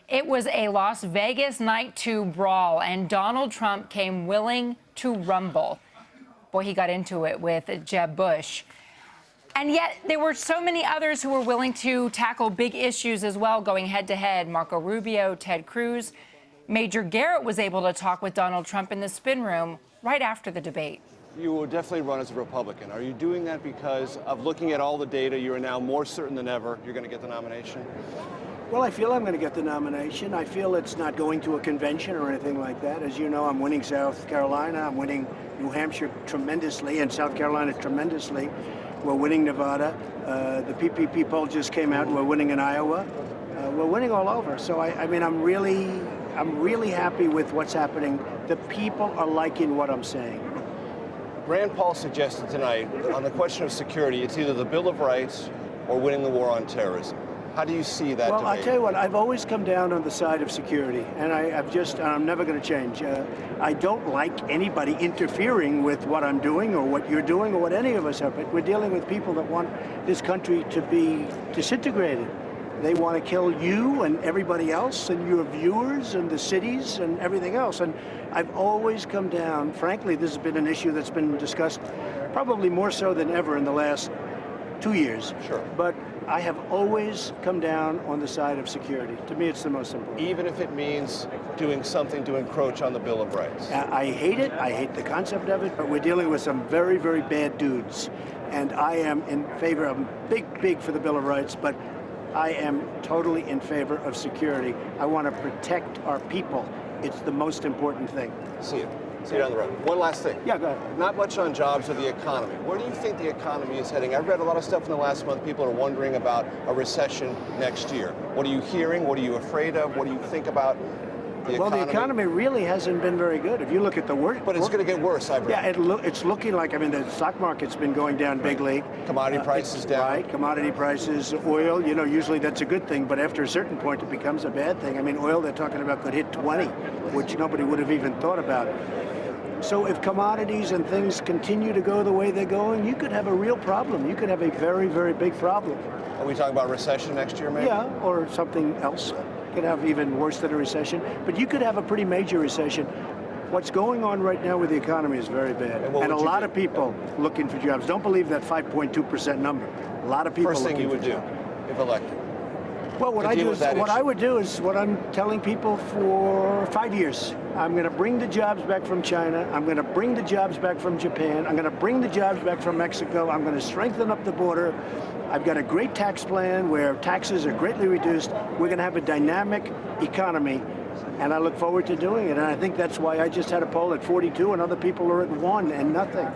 It was a Las Vegas night two brawl, and Donald Trump came willing to rumble. Boy, he got into it with Jeb Bush. And yet there were so many others who were willing to tackle big issues as well, going head-to-head. Marco Rubio, Ted Cruz. Major Garrett was able to talk with Donald Trump in the spin room right after the debate. You will definitely run as a Republican. Are you doing that because of looking at all the data, you are now more certain than ever you're going to get the nomination? Well, I feel I'm going to get the nomination. I feel it's not going to a convention or anything like that. As you know, I'm winning South Carolina. I'm winning New Hampshire tremendously and South Carolina tremendously. We're winning Nevada. The PPP poll just came out. We're winning in Iowa. We're winning all over. So, I mean, I'm really happy with what's happening. The people are liking what I'm saying. Rand Paul suggested tonight on the question of security, it's either the Bill of Rights or winning the war on terrorism. How do you see that Well, debate? I'll tell you what, I've always come down on the side of security, and I'm never going to change. I don't like anybody interfering with what I'm doing or what you're doing or what any of us are, but we're dealing with people that want this country to be disintegrated. They want to kill you and everybody else and your viewers and the cities and everything else. And I've always come down, frankly, this has been an issue that's been discussed probably more so than ever in the last 2 years. Sure. But I have always come down on the side of security. To me, it's the most important. Even if it means doing something to encroach on the Bill of Rights? I hate it. I hate the concept of it, but we're dealing with some very, very bad dudes. And I am in favor of big for the Bill of Rights, but I am totally in favor of security. I want to protect our people. It's the most important thing. See you. See you down the road. One last thing. Yeah, go ahead. Not much on jobs or the economy. Where do you think the economy is heading? I've read a lot of stuff in the last month. People are wondering about a recession next year. What are you hearing? What are you afraid of? What do you think about the economy? Well, the economy really hasn't been very good. If you look at the work, but it's going to get worse, I've read. Yeah, it's looking like, I mean, the stock market's been going down bigly. Commodity prices down. Right, commodity prices, oil, you know, usually that's a good thing, but after a certain point it becomes a bad thing. I mean, oil they're talking about could hit 20, which nobody would have even thought about. So if commodities and things continue to go the way they're going, you could have a real problem. You could have a very, very big problem. Are we talking about recession next year, maybe? Yeah, or something else. Could have even worse than a recession, but you could have a pretty major recession. What's going on right now with the economy is very bad, and a lot of people looking for jobs. Don't believe that 5.2% number. A lot of people. First thing you would do if elected? Well, what I would do is what I'm telling people for 5 years. I'm going to bring the jobs back from China. I'm going to bring the jobs back from Japan. I'm going to bring the jobs back from Mexico. I'm going to strengthen up the border. I've got a great tax plan where taxes are greatly reduced. We're going to have a dynamic economy, and I look forward to doing it. And I think that's why I just had a poll at 42, and other people are at 1 and nothing.